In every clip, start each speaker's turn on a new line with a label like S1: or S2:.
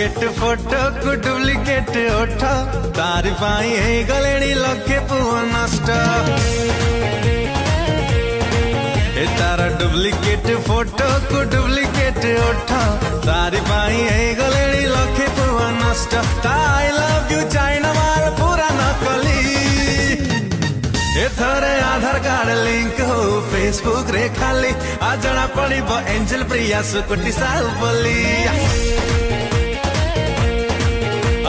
S1: duplicate photo को duplicate ओठ तारी पाई है गलेनी लखे पुआ नष्ट ए तारा डुप्लिकेट फोटो को डुप्लिकेट ओठ तारी पाई है गलेनी लखे पुआ नष्ट आई लव यू चाइना माल पूरा नकली एथरे आधार कार्ड लिंक हो फेसबुक रे खाली आ जना पड़िबो एंजल प्रिया सुकुटी साल बोली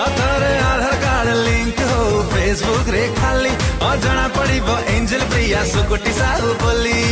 S1: एथरे आधार कार्ड लिंक हो फेसबुक रे खाली आ जना पड़िबो एंजल प्रिया सुकुटी साल बोली